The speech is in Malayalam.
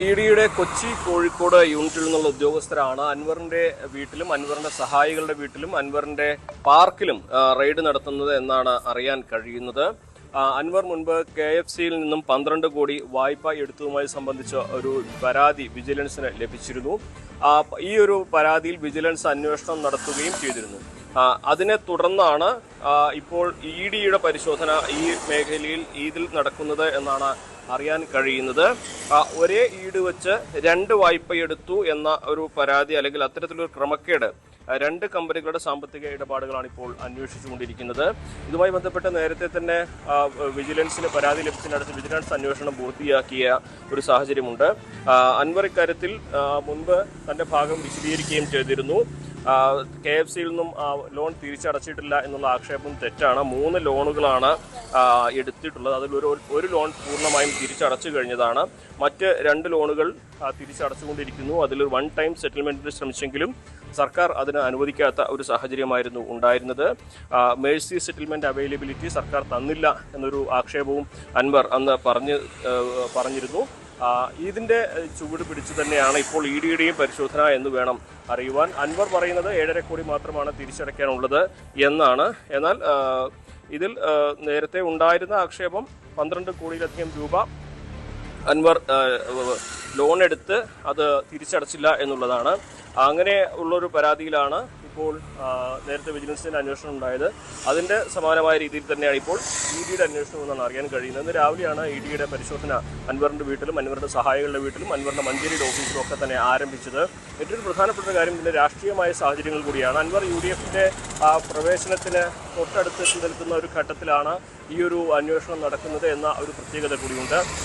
ഇഡിയുടെ കൊച്ചി കോഴിക്കോട് യൂണിറ്റിൽ നിന്നുള്ള ഉദ്യോഗസ്ഥരാണ് അൻവറിന്റെ വീട്ടിലും അൻവറിന്റെ സഹായികളുടെ വീട്ടിലും അൻവറിന്റെ പാർക്കിലും റെയ്ഡ് നടത്തുന്നത് എന്നാണ് അറിയാൻ കഴിയുന്നത്. അൻവർ മുൻപ് KFCയിൽ നിന്നും 12 കോടി വായ്പ എടുത്തതുമായി സംബന്ധിച്ച ഒരു പരാതി വിജിലൻസിന് ലഭിച്ചിരുന്നു. ഈ ഒരു പരാതിയിൽ വിജിലൻസ് അന്വേഷണം നടത്തുകയും ചെയ്തിരുന്നു. അതിനെ തുടർന്നാണ് ഇപ്പോൾ ഇഡിയുടെ പരിശോധന ഈ മേഖലയിൽ ഇതിൽ നടക്കുന്നത് എന്നാണ് അറിയാൻ കഴിയുന്നത്. ഒരേ ഈട് വെച്ച് 2 വായ്പയെടുത്തു എന്ന ഒരു പരാതി അല്ലെങ്കിൽ അത്തരത്തിലൊരു ക്രമക്കേട് 2 കമ്പനികളുടെ സാമ്പത്തിക ഇടപാടുകളാണ് ഇപ്പോൾ അന്വേഷിച്ചുകൊണ്ടിരിക്കുന്നത്. ഇതുമായി ബന്ധപ്പെട്ട് നേരത്തെ തന്നെ വിജിലൻസിന് പരാതി ലഭിച്ചതിനടുത്ത് വിജിലൻസ് അന്വേഷണം പൂർത്തിയാക്കിയ ഒരു സാഹചര്യമുണ്ട്. അൻവർ ഇക്കാര്യത്തിൽ മുൻപ് തന്റെ ഭാഗം വിശദീകരിക്കുകയും ചെയ്തിരുന്നു. KFCയിൽ നിന്നും ലോൺ തിരിച്ചടച്ചിട്ടില്ല എന്നുള്ള ആക്ഷേപം തെറ്റാണ്. 3 ലോണുകളാണ് എടുത്തിട്ടുള്ളത്. അതിൽ ഒരു ലോൺ പൂർണ്ണമായും തിരിച്ചടച്ചു കഴിഞ്ഞതാണ്. മറ്റ് 2 ലോണുകൾ തിരിച്ചടച്ചുകൊണ്ടിരിക്കുന്നു. അതിലൊരു 1 ടൈം സെറ്റിൽമെന്റിന് ശ്രമിച്ചെങ്കിലും സർക്കാർ അതിന് അനുവദിക്കാത്ത ഒരു സാഹചര്യമായിരുന്നു ഉണ്ടായിരുന്നത്. മേഴ്സി സെറ്റിൽമെന്റ് അവൈലബിലിറ്റി സർക്കാർ തന്നില്ല എന്നൊരു ആക്ഷേപവും അൻവർ അന്ന് പറഞ്ഞിരുന്നു. ഇതിന്റെ ചുവട് പിടിച്ചു തന്നെയാണ് ഇപ്പോൾ ഇഡിയുടെയും പരിശോധന എന്ന് വേണം അറിയുവാൻ. അൻവർ പറയുന്നത് 7.5 കോടി മാത്രമാണ് തിരിച്ചടയ്ക്കാനുള്ളത് എന്നാണ്. എന്നാൽ ഇതിൽ നേരത്തെ ഉണ്ടായിരുന്ന ആക്ഷേപം 12 കോടിയിലധികം രൂപ അൻവർ ലോൺ എടുത്ത് അത് തിരിച്ചടച്ചില്ല എന്നുള്ളതാണ്. അങ്ങനെ ഉള്ളൊരു പരാതിയിലാണ് ഇപ്പോൾ നേരത്തെ വിജിലൻസിന്റെ അന്വേഷണം ഉണ്ടായത്. അതിന്റെ സമാനമായ രീതിയിൽ തന്നെയാണ് ഇപ്പോൾ ഇഡിയുടെ അന്വേഷണം എന്നാണ് അറിയാൻ കഴിയുന്നത്. ഇന്ന് രാവിലെയാണ് ഇഡിയുടെ പരിശോധന അൻവറിന്റെ വീട്ടിലും അൻവറിന്റെ സഹായികളുടെ വീട്ടിലും അൻവറിന്റെ മഞ്ചേരിയുടെ ഓഫീസിലും ഒക്കെ തന്നെ ആരംഭിച്ചത്. ഏറ്റവും പ്രധാനപ്പെട്ട കാര്യം ഇതിന്റെ രാഷ്ട്രീയമായ സാഹചര്യങ്ങൾ കൂടിയാണ്. അൻവർ UDFന്റെ പ്രവേശനത്തിന് തൊട്ടടുത്ത് നിൽക്കുന്ന ഒരു ഘട്ടത്തിലാണ് ഈ ഒരു അന്വേഷണം നടക്കുന്നത് എന്ന ഒരു പ്രത്യേകത കൂടിയുണ്ട്.